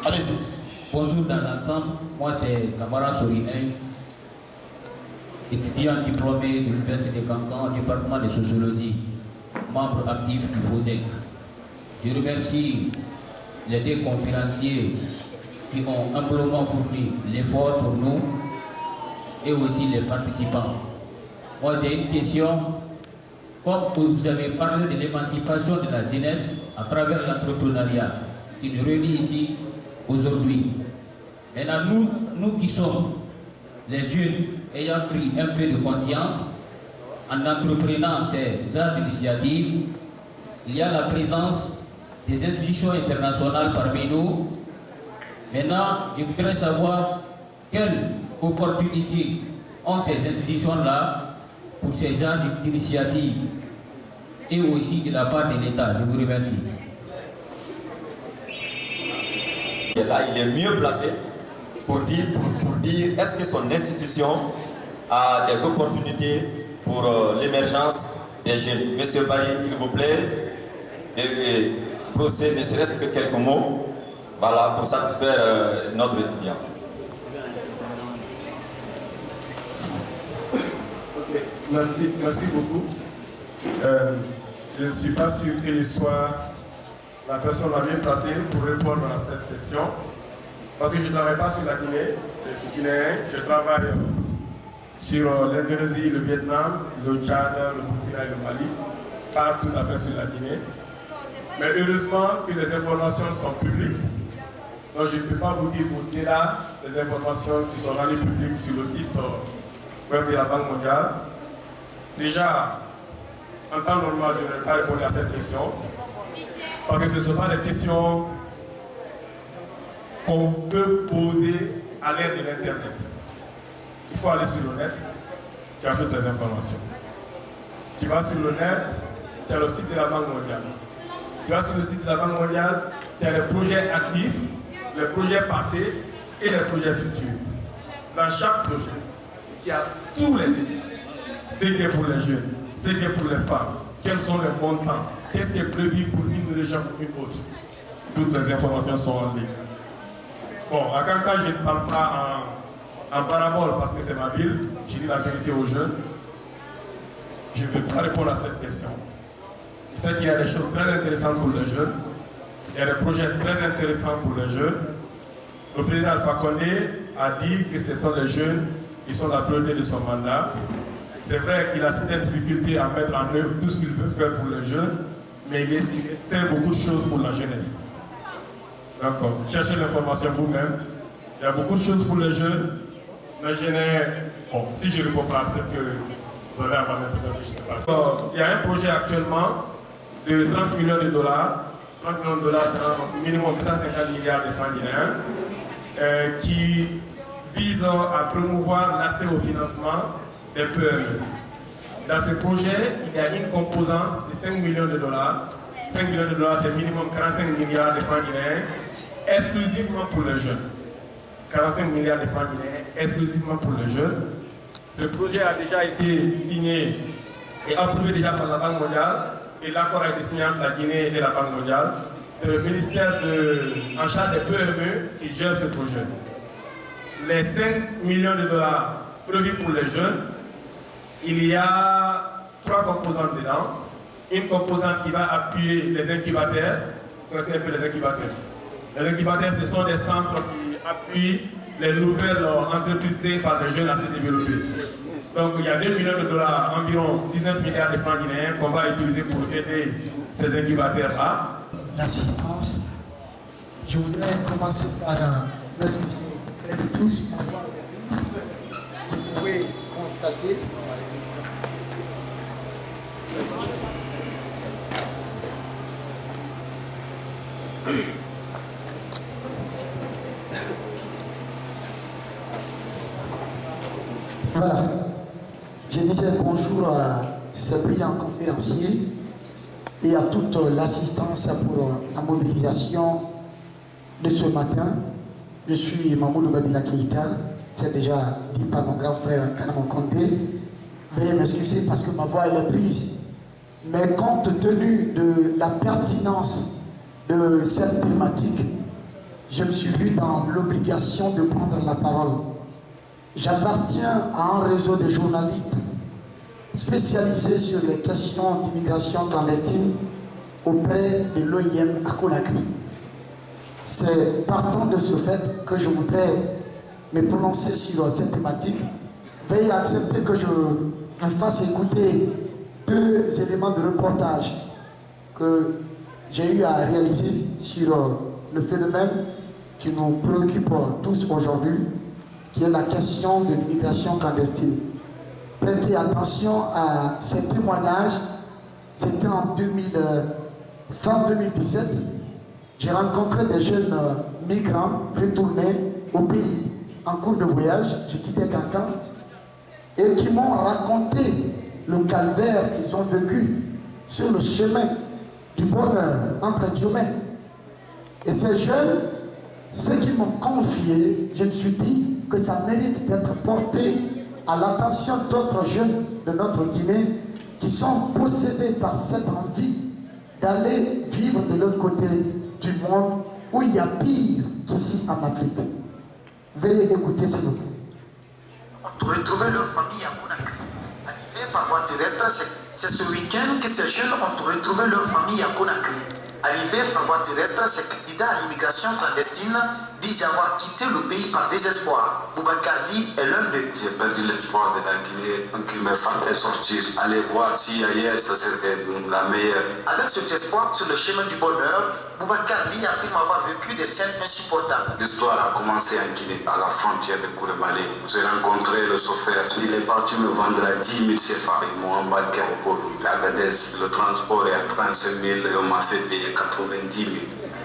Allez-y. Bonjour dans l'ensemble, moi c'est Kamara Sorihen, étudiant diplômé de l'Université de Cancan, département de sociologie, membre actif du FOSEC. Je remercie les deux conférenciers qui ont amplement fourni l'effort pour nous et aussi les participants. Moi j'ai une question. Comme vous avez parlé de l'émancipation de la jeunesse à travers l'entrepreneuriat qui nous réunit ici aujourd'hui. Maintenant, nous qui sommes les jeunes ayant pris un peu de conscience en entreprenant ces actes d'initiative, il y a la présence des institutions internationales parmi nous. Maintenant, je voudrais savoir quelles opportunités ont ces institutions-là pour ces genres d'initiatives et aussi de la part de l'État. Je vous remercie. Et là, il est mieux placé pour dire est-ce que son institution a des opportunités pour l'émergence des jeunes. Monsieur Barry, il vous plaît de procéder, ne serait-ce que quelques mots, voilà, pour satisfaire notre étudiant. Merci beaucoup. Je ne suis pas sûr que je sois la personne la mieux placée pour répondre à cette question. Parce que je ne travaille pas sur la Guinée, je suis guinéen, je travaille sur l'Indonésie, le Vietnam, le Tchad, le Burkina et le Mali, pas tout à fait sur la Guinée. Mais heureusement que les informations sont publiques, donc je ne peux pas vous dire au-delà des informations qui sont rendues publiques sur le site web de la Banque mondiale. Déjà, en temps normal, je ne vais pas répondre à cette question, parce que ce ne sont pas des questions qu'on peut poser à l'aide de l'Internet. Il faut aller sur le net, tu as toutes les informations. Tu vas sur le net, tu as le site de la Banque mondiale. Tu vas sur le site de la Banque mondiale, tu as les projets actifs, les projets passés et les projets futurs. Dans chaque projet, il y a tous les détails. Ce qui est pour les jeunes, ce qui est pour les femmes, quels sont les montants, qu'est-ce qui est prévu pour une région ou une autre. Toutes les informations sont en ligne. Bon, à Cancan, je ne parle pas en parabole parce que c'est ma ville, je dis la vérité aux jeunes. Je ne vais pas répondre à cette question. Je sais qu'il y a des choses très intéressantes pour les jeunes, il y a des projets très intéressants pour les jeunes. Le président Alpha Condé a dit que ce sont les jeunes qui sont la priorité de son mandat. C'est vrai qu'il a certaines difficultés à mettre en œuvre tout ce qu'il veut faire pour les jeunes, mais il essaie beaucoup de choses pour la jeunesse. D'accord, cherchez l'information vous-même. Il y a beaucoup de choses pour les jeunes, mais je n'ai... Bon, si je ne réponds pas, peut-être que vous allez avoir l'impression que je ne sais pas. Alors, il y a un projet actuellement de 30 millions de dollars. 30 millions de dollars, c'est un minimum 150 milliards de francs guinéens, qui vise à promouvoir l'accès au financement des PME. Dans ce projet, il y a une composante de 5 millions de dollars. 5 millions de dollars, c'est minimum 45 milliards de francs guinéens, exclusivement pour les jeunes. 45 milliards de francs guinéens, exclusivement pour les jeunes. Ce projet a déjà été signé et approuvé déjà par la Banque mondiale, et l'accord a été signé entre la Guinée et la Banque mondiale. C'est le ministère en charge des PME qui gère ce projet. Les 5 millions de dollars prévus pour les jeunes, il y a 3 composantes dedans. Une composante qui va appuyer les incubateurs. Vous connaissez un peu les incubateurs. Les incubateurs, ce sont des centres qui appuient les nouvelles entreprises créées par les jeunes à se développer. Donc il y a 2 millions de dollars, environ 19 milliards de francs guinéens qu'on va utiliser pour aider ces incubateurs-là. L'assistance, je voudrais commencer par m'excuser auprès de tous pour avoir le risque. Vous pouvez constater. Voilà. Je disais bonjour à ces brillants conférenciers et à toute l'assistance pour la mobilisation de ce matin. Je suis Mamoudou Babila Keïta, c'est déjà dit par mon grand frère Kanamon Kondé. Veuillez m'excuser parce que ma voix elle est prise. Mais compte tenu de la pertinence de cette thématique, je me suis vu dans l'obligation de prendre la parole. J'appartiens à un réseau de journalistes spécialisés sur les questions d'immigration clandestine auprès de l'OIM à Conakry. C'est partant de ce fait que je voudrais me prononcer sur cette thématique. Veuillez accepter que je vous fasse écouter 2 éléments de reportage que j'ai eu à réaliser sur le phénomène qui nous préoccupe tous aujourd'hui, qui est la question de l'immigration clandestine. Prêtez attention à ces témoignages. C'était en fin 2017. J'ai rencontré des jeunes migrants retournés au pays en cours de voyage. J'ai quitté Cancan et qui m'ont raconté le calvaire qu'ils ont vécu sur le chemin du bonheur, entre guillemets. Et ces jeunes, ce qu'ils m'ont confié, je me suis dit que ça mérite d'être porté à l'attention d'autres jeunes de notre Guinée qui sont possédés par cette envie d'aller vivre de l'autre côté du monde où il y a pire qu'ici en Afrique. Veuillez écouter s'il vous plaît. Pour retrouver leur famille à Conakry, arrivés par voie terrestre, c'est ce week-end que ces jeunes ont retrouvé leur famille à Conakry. Arrivés par voie terrestre, ces candidats à l'immigration clandestine disent avoir quitté le pays par désespoir. Boubacar Ly est l'un d'eux. J'ai perdu l'espoir de la Guinée, donc il me fallait sortir, aller voir si ailleurs ça serait la meilleure. Avec cet espoir sur le chemin du bonheur, Boubacar Ly affirme avoir vécu des scènes insupportables. L'histoire a commencé en Guinée, à la frontière de Kourémalé. J'ai rencontré le chauffeur, il est parti me vendre à 10 000 CFA. Ils m'ont embarqué au port d'Agadez. Le transport est à 35 000 et on m'a fait payer 90 000.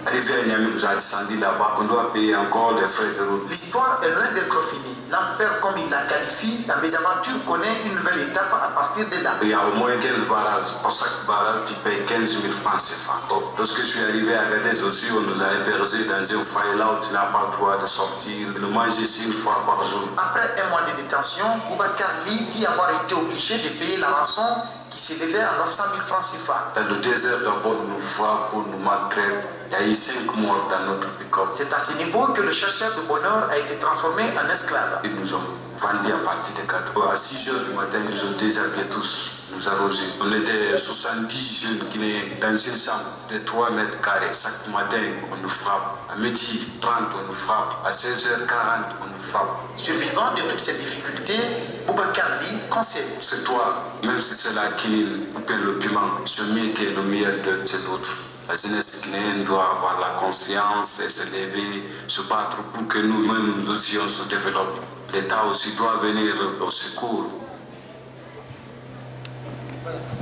Arrivé à Niamey, j'ai descendu là-bas, qu'on doit payer encore des frais de route. L'histoire est loin d'être finie. L'enfer, comme il la qualifie, la mésaventure connaît une nouvelle étape à partir de là. Il y a au moins 15 barrages. Pour chaque barrage, tu payes 15 000 francs CFA. Lorsque je suis arrivé à Agadez aussi, on nous a hébergés dans un foyer là où tu n'as pas le droit de sortir, de manger 6 fois par jour. Après un mois de détention, Boubacar Ly dit avoir été obligé de payer la rançon qui s'élevait à 900 000 francs CFA. Dans le désert, d'abord, nous frappent pour nous maltraiter. Il y a eu 5 morts dans notre pick-up. C'est à ce niveau que le chercheur de bonheur a été transformé en esclave. Ils nous ont vendus à partir de 4 heures. À 6 heures du matin, ils ont déshabillé tous, nous arrosé. On était 70 jeunes Guinéens dans une chambre de 3 mètres carrés. Chaque matin, on nous frappe. À midi 30, on nous frappe. À 16h40, on nous frappe. Survivant de toutes ces difficultés, Boubacar Ly conseille. C'est toi, même si c'est la quinine ou bien le piment, ce mieux que le meilleur de ces autres. La jeunesse guinéenne doit avoir la conscience et se lever, se battre pour que nous-mêmes, nous aussi, on se développe. L'État aussi doit venir au secours.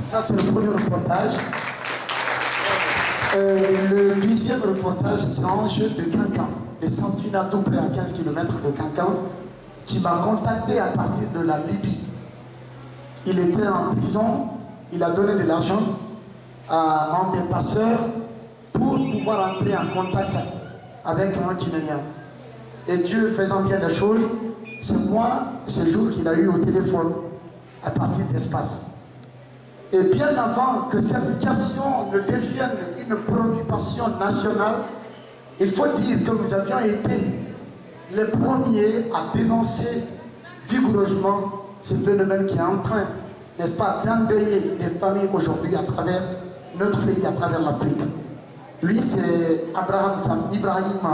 Ça, c'est le premier reportage. Le deuxième reportage, c'est un jeune de Cancan, de Sanfina, tout près à 15 km de Cancan, qui m'a contacté à partir de la Libye. Il était en prison, il a donné de l'argent à un des passeurs pour pouvoir entrer en contact avec un Guinéen. Et Dieu faisant bien les choses, c'est moi, ce jour qu'il a eu au téléphone, à partir d'espace. Et bien avant que cette question ne devienne une préoccupation nationale, il faut dire que nous avions été les premiers à dénoncer vigoureusement ce phénomène qui est en train, n'est-ce pas, d'endeuiller des familles aujourd'hui à travers notre pays, à travers l'Afrique. Lui, c'est Ibrahim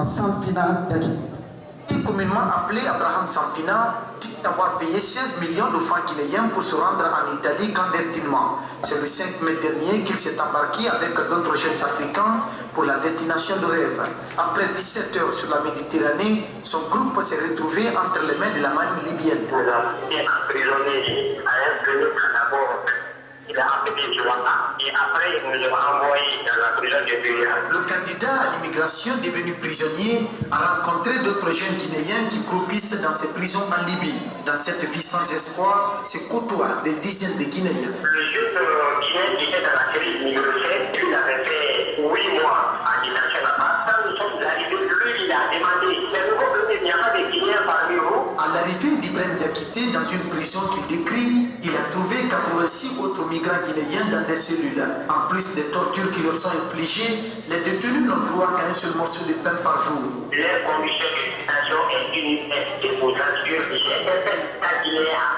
Sanfina Daki. Communément appelé Abraham Sanfina, dit avoir payé 16 millions de francs guinéens pour se rendre en Italie clandestinement. C'est le 5 mai dernier qu'il s'est embarqué avec d'autres jeunes africains pour la destination de rêve. Après 17 heures sur la Méditerranée, son groupe s'est retrouvé entre les mains de la marine libyenne. Nous avons été emprisonnés à un minute d'abord. Il a appelé Joana et après il nous a envoyés dans la prison de Buya. Le candidat à l'immigration devenu prisonnier a rencontré d'autres jeunes Guinéens qui croupissent dans ces prisons en Libye. Dans cette vie sans espoir, se côtoient des dizaines de Guinéens. Le jeune Guinéen qui était dans la série numéro 7, il avait fait 8 mois en détention là-bas. Quand nous sommes arrivés, lui, il a demandé, mais vous comprenez, il n'y a pas de Guinéens parmi vous. À l'arrivée d'Ibrahim Diakité dans une prison qu'il décrit, il a trouvé 86 autres migrants guinéens dans des cellules. En plus des tortures qui leur sont infligées, les détenus n'ont droit qu'à un seul morceau de pain par jour. Les conditions de détention et une déposant sur certains Guinéens.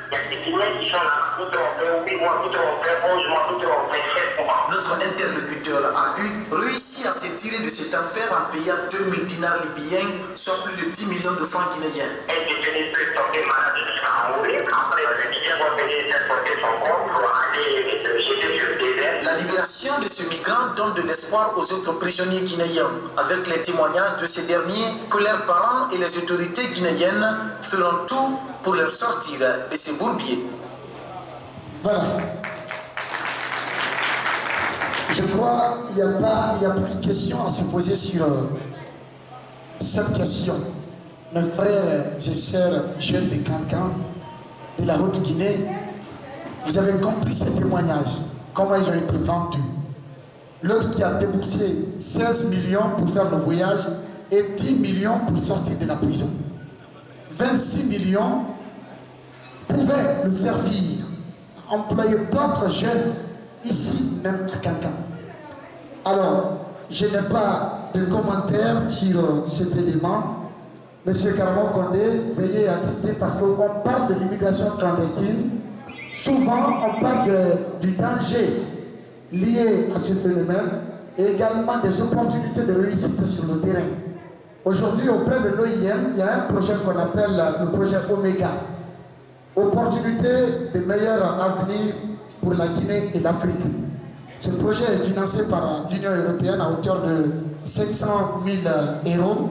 Il y a des Guinéens qui sont là, d'autres ont fait 8 mois, d'autres ont fait 11 mois, d'autres ont fait 7 mois. Notre interlocuteur a réussi à se tirer de cet enfer en payant 2000 dinars libyens, soit plus de 10 millions de francs guinéens. Un détenu peut tomber malade jusqu'à mourir. Après, le Nigérien va payer cette portée son corps pour aller le jeter sur le désert. La libération de ce migrant donne de l'espoir aux autres prisonniers guinéens, avec les témoignages de ces derniers que leurs parents et les autorités guinéennes feront tout pour leur sortir de ces bourbiers. Voilà. Je crois qu'il n'y a plus de questions à se poser sur cette question. Mes frères et sœurs jeunes de Cancan, de la Haute-Guinée, vous avez compris ces témoignages, comment ils ont été vendus. L'autre qui a déboursé 16 millions pour faire le voyage et 10 millions pour sortir de la prison. 26 millions pouvaient le servir, employer d'autres jeunes ici même à Cancan. Alors, je n'ai pas de commentaires sur cet élément. Monsieur Caramon Condé, veuillez assister parce qu'on parle de l'immigration clandestine. Souvent, on parle du danger lié à ce phénomène et également des opportunités de réussite sur le terrain. Aujourd'hui, auprès de l'OIM, il y a un projet qu'on appelle le projet Omega. Opportunité de meilleur avenir pour la Guinée et l'Afrique. Ce projet est financé par l'Union européenne à hauteur de 500 000 euros,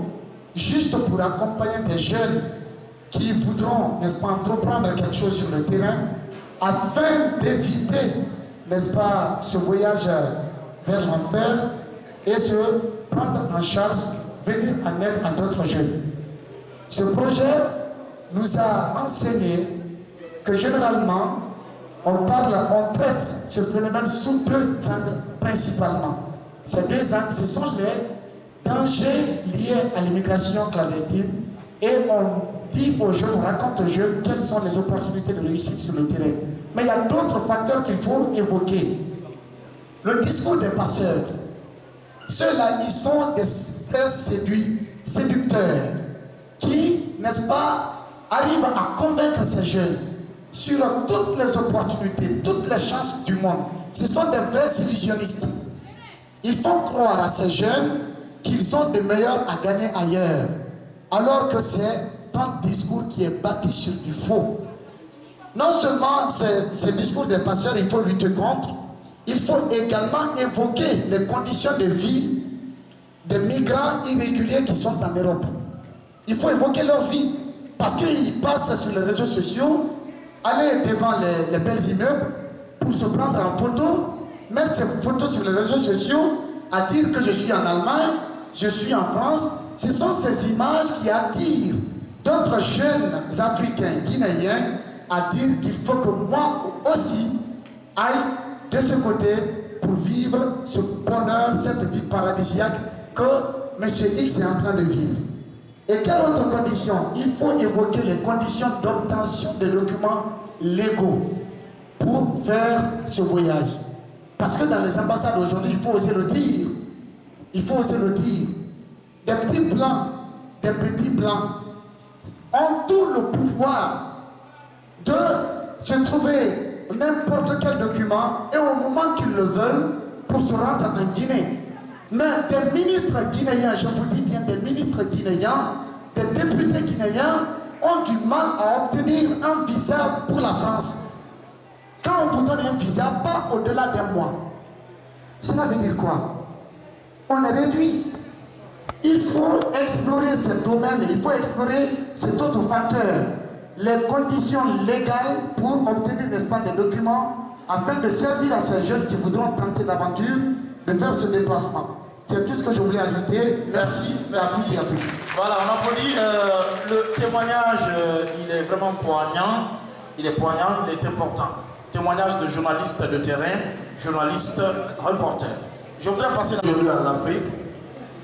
juste pour accompagner des jeunes qui voudront, n'est-ce pas, entreprendre quelque chose sur le terrain, afin d'éviter, n'est-ce pas, ce voyage vers l'enfer et se prendre en charge, venir en aide à d'autres jeunes. Ce projet nous a enseigné que généralement, on traite ce phénomène sous deux angles principalement. Ces deux angles, ce sont les dangers liés à l'immigration clandestine et on dit aux jeunes, on raconte aux jeunes quelles sont les opportunités de réussite sur le terrain. Mais il y a d'autres facteurs qu'il faut évoquer. Le discours des passeurs. Ceux-là, ils sont des très séducteurs qui, n'est-ce pas, arrivent à convaincre ces jeunes sur toutes les opportunités, toutes les chances du monde. Ce sont des vrais illusionnistes. Ils font croire à ces jeunes qu'ils ont de meilleurs à gagner ailleurs, alors que c'est un discours qui est bâti sur du faux. Non seulement ce discours des pasteurs, il faut lutter contre, il faut également évoquer les conditions de vie des migrants irréguliers qui sont en Europe. Il faut évoquer leur vie, parce qu'ils passent sur les réseaux sociaux, aller devant les belles immeubles pour se prendre en photo, mettre ces photos sur les réseaux sociaux, à dire que je suis en Allemagne, je suis en France. Ce sont ces images qui attirent d'autres jeunes Africains, Guinéens, à dire qu'il faut que moi aussi aille de ce côté pour vivre ce bonheur, cette vie paradisiaque que M. X est en train de vivre. Et quelle autre condition? Il faut évoquer les conditions d'obtention des documents légaux pour faire ce voyage. Parce que dans les ambassades aujourd'hui, il faut oser le dire. Il faut oser le dire. Des petits blancs ont tout le pouvoir de se trouver n'importe quel document et au moment qu'ils le veulent pour se rendre en Guinée. Mais des ministres guinéens, je vous dis bien des ministres guinéens, des députés guinéens ont du mal à obtenir un visa pour la France. Quand on vous donne un visa, pas au-delà d'un mois. Cela veut dire quoi? On est réduit. Il faut explorer ce domaine, il faut explorer cet autre facteur, les conditions légales pour obtenir, n'est-ce pas, des documents afin de servir à ces jeunes qui voudront tenter l'aventure de faire ce déplacement. C'est tout ce que je voulais ajouter. Merci à tous. Voilà, on applaudit. Le témoignage, il est vraiment poignant. Il est important. Témoignage de journalistes de terrain, journalistes, reporters. Je voudrais passer... Aujourd'hui en Afrique,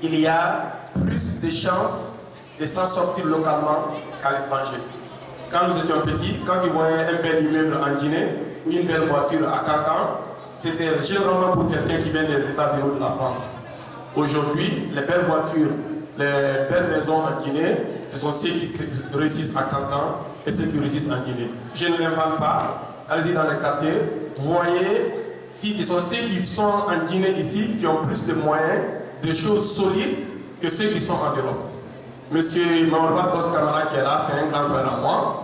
il y a plus de chances de s'en sortir localement qu'à l'étranger. Quand nous étions petits, quand tu voyais un bel immeuble en Guinée, une belle voiture à 4 ans, c'était généralement pour quelqu'un qui vient des États-Unis ou de la France. Aujourd'hui, les belles voitures, les belles maisons en Guinée, ce sont ceux qui réussissent à 40 ans et ceux qui réussissent en Guinée. Je ne l'invente pas. Allez-y dans les quartiers, voyez si ce sont ceux qui sont en Guinée ici qui ont plus de moyens, de choses solides que ceux qui sont en Europe. Monsieur Maurba Dos Camara qui est là, c'est un grand frère à moi.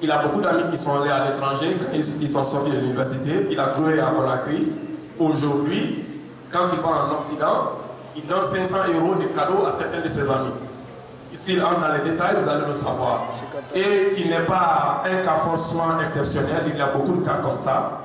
Il a beaucoup d'amis qui sont allés à l'étranger, quand ils sont sortis de l'université. Il a joué à Conakry. Aujourd'hui, quand il va en Occident, il donne 500 € de cadeaux à certains de ses amis. S'il entre dans les détails, vous allez le savoir. Et il n'est pas un cas forcément exceptionnel, il y a beaucoup de cas comme ça.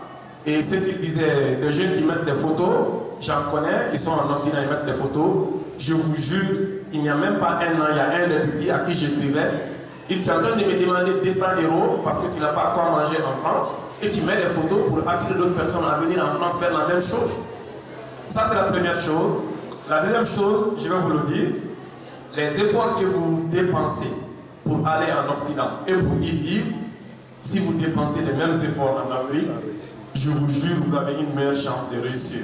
Et ce qu'il disait, des jeunes qui mettent des photos, j'en connais, ils sont en Occident, ils mettent des photos. Je vous jure, il n'y a même pas un an, il y a un des petits à qui j'écrivais. Il est en train de me demander 200 € parce que tu n'as pas quoi manger en France. Et tu mets des photos pour attirer d'autres personnes à venir en France faire la même chose. Ça, c'est la première chose. La deuxième chose, je vais vous le dire, les efforts que vous dépensez pour aller en Occident et pour y vivre, si vous dépensez les mêmes efforts en Afrique, je vous jure, vous avez une meilleure chance de réussir.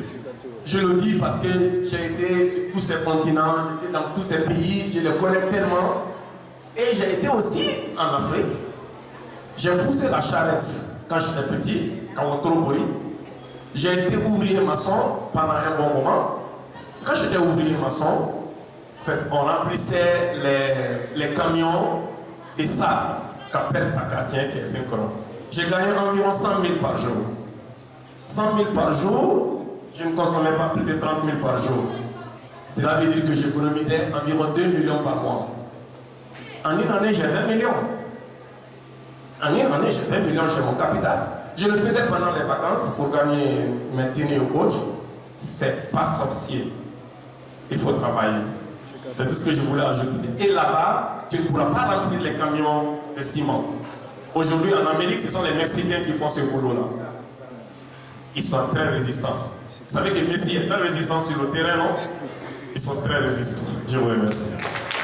Je le dis parce que j'ai été sur tous ces continents, j'étais dans tous ces pays, je les connais tellement. Et j'ai été aussi en Afrique. J'ai poussé la charrette quand j'étais petit, quand Otorobori. J'ai été ouvrier maçon pendant un bon moment. Quand j'étais ouvrier maçon, en fait, on remplissait les camions de sable qu'appelle Takatien qui est fait un. J'ai gagné environ 100 000 par jour. 100 000 par jour, je ne consommais pas plus de 30 000 par jour. Cela veut dire que j'économisais environ 2 millions par mois. En une année, j'ai 20 millions. En une année, j'ai 20 millions chez mon capital. Je le faisais pendant les vacances pour gagner, maintenir autre. C'est pas sorcier. Il faut travailler. C'est tout ce que je voulais ajouter. Et là-bas, tu ne pourras pas remplir les camions de ciment. Aujourd'hui, en Amérique, ce sont les Mexicains qui font ce boulot-là. Ils sont très résistants. Vous savez que Messi est très résistant sur le terrain, non? Ils sont très résistants. Je vous remercie.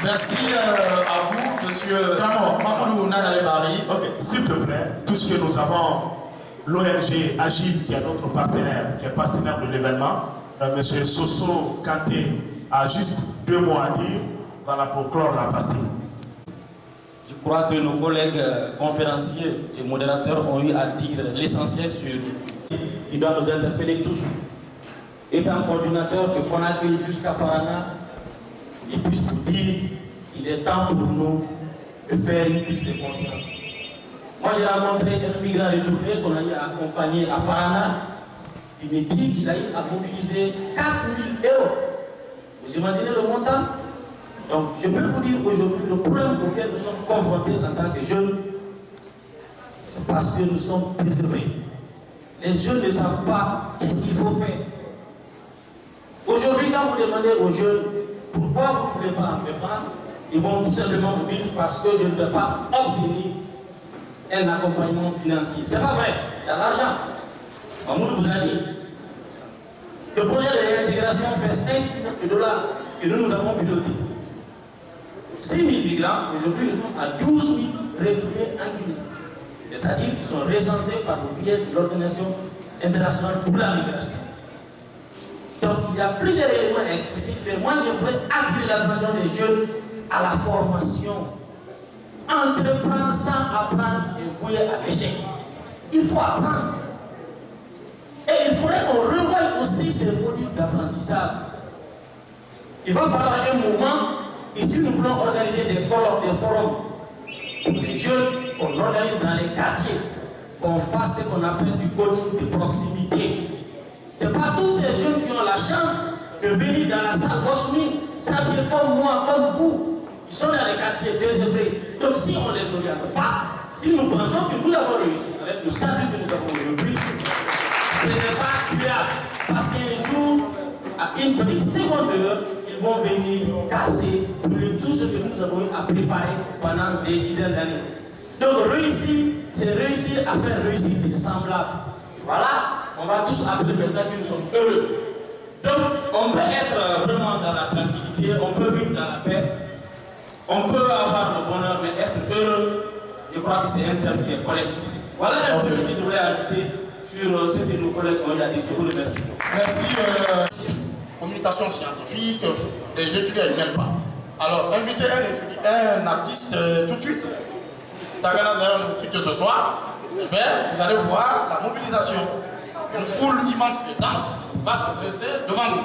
Merci à vous, monsieur Mamadou Nanalebari. Ok, s'il te plaît, puisque nous avons l'ONG Agile qui est notre partenaire, qui est partenaire de l'événement, monsieur Soso Kanté a juste 2 mots à dire, voilà, pour clore la partie. Je crois que nos collègues conférenciers et modérateurs ont eu à dire l'essentiel sur qui doit nous interpeller tous. Étant coordinateur de Conakry jusqu'à Farana, il puisse nous dire qu'il est temps pour nous de faire une prise de conscience. Moi, j'ai rencontré un migrant retourné qu'on a eu à accompagner à Farana. Il me dit qu'il a eu à mobiliser 4 000 €. Vous imaginez le montant? Donc, je peux vous dire aujourd'hui, le problème auquel nous sommes confrontés en tant que jeunes, c'est parce que nous sommes préservés. Les jeunes ne savent pas qu'est-ce qu'il faut faire. Aujourd'hui, quand vous demandez aux jeunes pourquoi vous ne voulez pas entreprendre, ils vont tout simplement vous dire parce que je ne peux pas obtenir un accompagnement financier. C'est pas vrai, il y a l'argent. Mamoud vous a dit. Le projet de réintégration fait 5 millions $, que nous avons piloté. 6 000 migrants, aujourd'hui nous sommes à 12 000 retournés en Guinée. C'est-à-dire qu'ils sont recensés par le biais de l'Organisation internationale pour la migration. Donc il y a plusieurs éléments à expliquer, mais moi je voudrais attirer l'attention des jeunes à la formation. Entreprendre sans apprendre est voué à l'échec. Il faut apprendre. Et il faudrait qu'on revoie aussi ces modules d'apprentissage. Il va falloir un moment, et si nous voulons organiser des colloques, des forums pour les jeunes, on organise dans les quartiers, qu'on fasse ce qu'on appelle du coaching de proximité. Ce n'est pas tous ces jeunes qui ont la chance de venir dans la salle Rochemine, s'habiller comme moi, comme vous. Ils sont dans les quartiers désœuvrés. Donc si on ne les oriente pas, si nous pensons que nous avons réussi avec le statut que nous avons aujourd'hui, ce n'est pas durable. Parce qu'un jour, à une petite seconde d'heure, ils vont venir casser tout ce que nous avons eu à préparer pendant des dizaines d'années. Donc réussir, c'est réussir à faire réussir des semblables. Voilà, on va tous appeler maintenant que nous sommes heureux. Donc on peut être vraiment dans la tranquillité, on peut vivre dans la paix, on peut avoir le bonheur, mais être heureux, je crois que c'est un terme qui est collectif. Voilà un peu ce que je voulais ajouter sur ce que nos collègues ont dit. Je vous remercie. Merci. Communication scientifique, les étudiants ne viennent pas. Alors, invitez un artiste tout de suite. Que ce soir, eh bien, vous allez voir la mobilisation. Une foule immense de danse va se dresser devant nous.